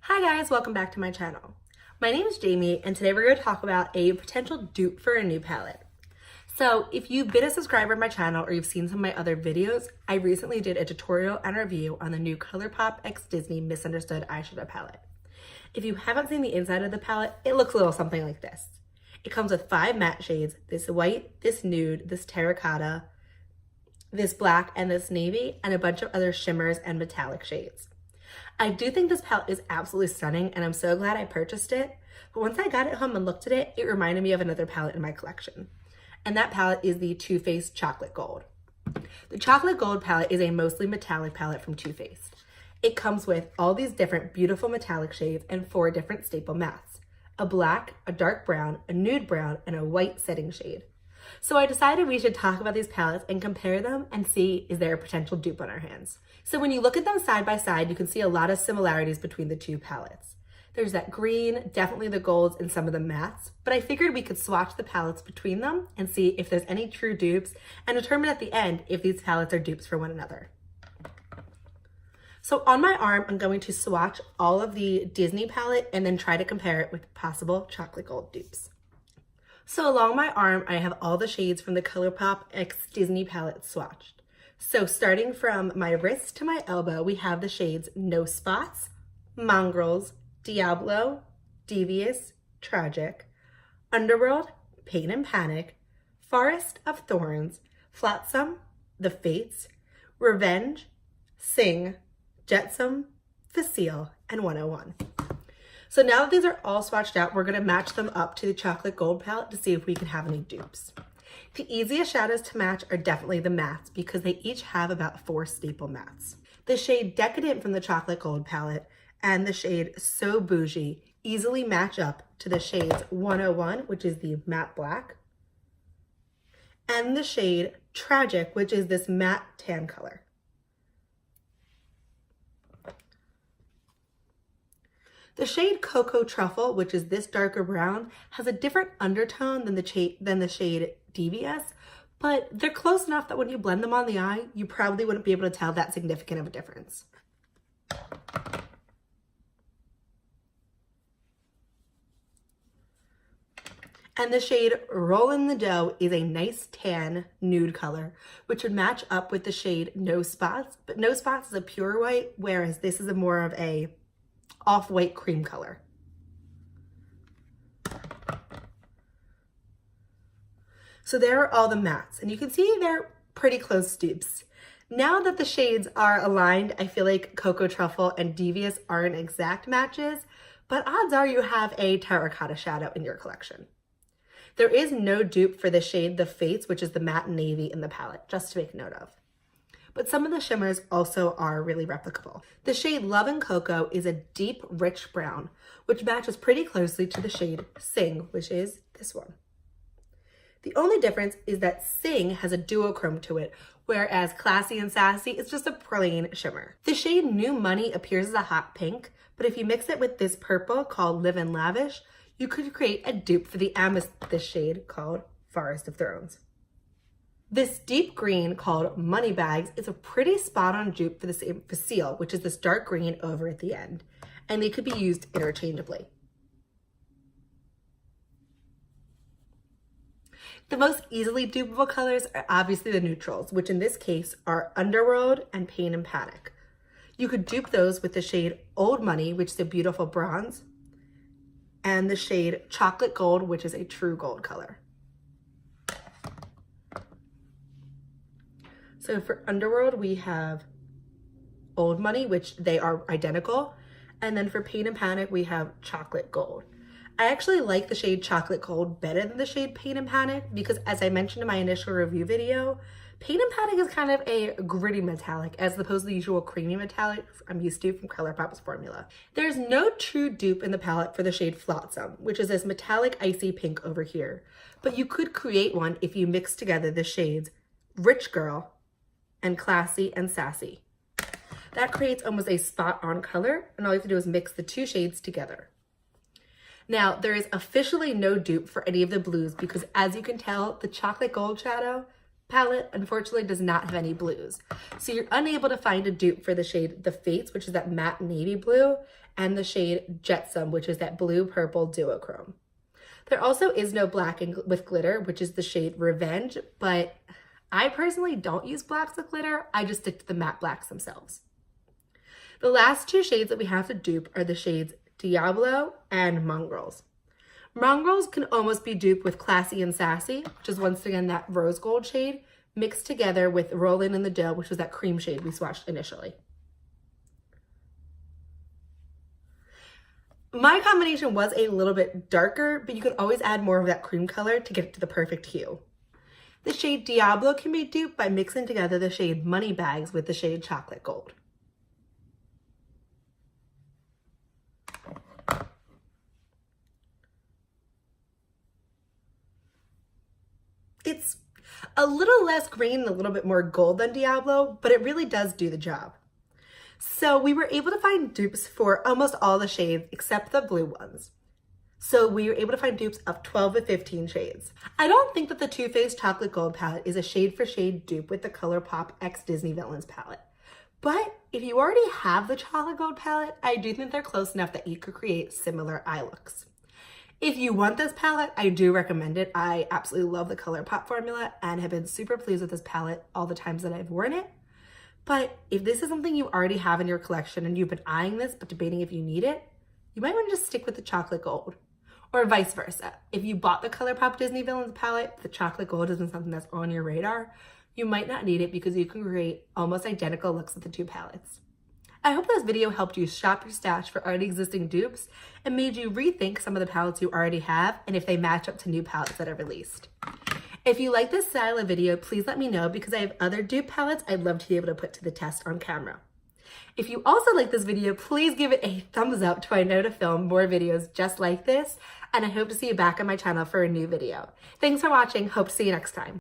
Hi guys, welcome back to my channel. My name is Jamie and today we're going to talk about a potential dupe for a new palette. So if you've been a subscriber to my channel or you've seen some of my other videos, I recently did a tutorial and review on the new Colourpop x Disney Misunderstood eyeshadow palette. If you haven't seen the inside of the palette, it looks a little something like this. It comes with 5 matte shades, this white, this nude, this terracotta, this black, and this navy, and a bunch of other shimmers and metallic shades. I do think this palette is absolutely stunning and I'm so glad I purchased it, but once I got it home and looked at it, it reminded me of another palette in my collection. And that palette is the Too Faced Chocolate Gold. The Chocolate Gold palette is a mostly metallic palette from Too Faced. It comes with all these different beautiful metallic shades and 4 different staple mattes: a black, a dark brown, a nude brown, and a white setting shade. So I decided we should talk about these palettes and compare them and see, is there a potential dupe on our hands? So when you look at them side by side, you can see a lot of similarities between the two palettes. There's that green, definitely the golds, and some of the mattes, but I figured we could swatch the palettes between them and see if there's any true dupes and determine at the end if these palettes are dupes for one another. So on my arm, I'm going to swatch all of the Disney palette and then try to compare it with possible chocolate gold dupes. So along my arm, I have all the shades from the Colourpop x Disney palette swatched. So starting from my wrist to my elbow, we have the shades No Spots, Mongrels, Diablo, Devious, Tragic, Underworld, Pain and Panic, Forest of Thorns, Flotsam, The Fates, Revenge, Sing, Jetsam, Facile, and 101. So now that these are all swatched out, we're going to match them up to the Chocolate Gold palette to see if we can have any dupes. The easiest shadows to match are definitely the mattes because they each have about 4 staple mattes. The shade Decadent from the Chocolate Gold palette and the shade So Bougie easily match up to the shades 101, which is the matte black, and the shade Tragic, which is this matte tan color. The shade Cocoa Truffle, which is this darker brown, has a different undertone than the shade Devious, but they're close enough that when you blend them on the eye, you probably wouldn't be able to tell that significant of a difference. And the shade Rollin' the Dough is a nice tan nude color, which would match up with the shade No Spots, but No Spots is a pure white, whereas this is more of a off-white cream color. So there are all the mattes, and you can see they're pretty close dupes. Now that the shades are aligned, I feel like Cocoa Truffle and Devious aren't exact matches, but odds are you have a terracotta shadow in your collection. There is no dupe for the shade The Fates, which is the matte navy in the palette, just to make note of. But some of the shimmers also are really replicable. The shade Love and Cocoa is a deep, rich brown, which matches pretty closely to the shade Sing, which is this one. The only difference is that Sing has a duochrome to it, whereas Classy and Sassy is just a plain shimmer. The shade New Money appears as a hot pink, but if you mix it with this purple called Live and Lavish, you could create a dupe for the amethyst shade called Forest of Thorns. This deep green called Moneybags is a pretty spot-on dupe for the same Facile, which is this dark green over at the end, and they could be used interchangeably. The most easily dupeable colors are obviously the neutrals, which in this case are Underworld and Pain and Panic. You could dupe those with the shade Old Money, which is a beautiful bronze, and the shade Chocolate Gold, which is a true gold color. So for Underworld, we have Old Money, which they are identical. And then for Pain and Panic, we have Chocolate Gold. I actually like the shade Chocolate Gold better than the shade Pain and Panic because, as I mentioned in my initial review video, Pain and Panic is kind of a gritty metallic as opposed to the usual creamy metallic I'm used to from Colourpop's formula. There's no true dupe in the palette for the shade Flotsam, which is this metallic icy pink over here. But you could create one if you mix together the shades Rich Girl and Classy and Sassy. That creates almost a spot-on color, and all you have to do is mix the 2 shades together. Now, there is officially no dupe for any of the blues because, as you can tell, the Chocolate Gold shadow palette unfortunately does not have any blues. So you're unable to find a dupe for the shade The Fates, which is that matte navy blue, and the shade Jetsam, which is that blue-purple duochrome. There also is no black with glitter, which is the shade Revenge, but I personally don't use blacks with glitter. I just stick to the matte blacks themselves. The last two shades that we have to dupe are the shades Diablo and Mongrels. Mongrels can almost be duped with Classy and Sassy, which is once again that rose gold shade, mixed together with Rollin' in the Dough, which was that cream shade we swatched initially. My combination was a little bit darker, but you can always add more of that cream color to get it to the perfect hue. The shade Diablo can be duped by mixing together the shade Moneybags with the shade Chocolate Gold. It's a little less green and a little bit more gold than Diablo, but it really does do the job. So we were able to find dupes for almost all the shades except the blue ones. So we were able to find dupes of 12 to 15 shades. I don't think that the Too Faced Chocolate Gold palette is a shade for shade dupe with the Colourpop X Disney Villains palette. But if you already have the Chocolate Gold palette, I do think they're close enough that you could create similar eye looks. If you want this palette, I do recommend it. I absolutely love the Colourpop formula and have been super pleased with this palette all the times that I've worn it. But if this is something you already have in your collection and you've been eyeing this but debating if you need it, you might want to just stick with the Chocolate Gold. Or vice versa. If you bought the Colourpop Disney Villains palette, the Chocolate Gold isn't something that's on your radar, you might not need it because you can create almost identical looks with the two palettes. I hope this video helped you shop your stash for already existing dupes and made you rethink some of the palettes you already have and if they match up to new palettes that are released. If you like this style of video, please let me know because I have other dupe palettes I'd love to be able to put to the test on camera. If you also like this video, please give it a thumbs up so I know to film more videos just like this, and I hope to see you back on my channel for a new video. Thanks for watching. Hope to see you next time.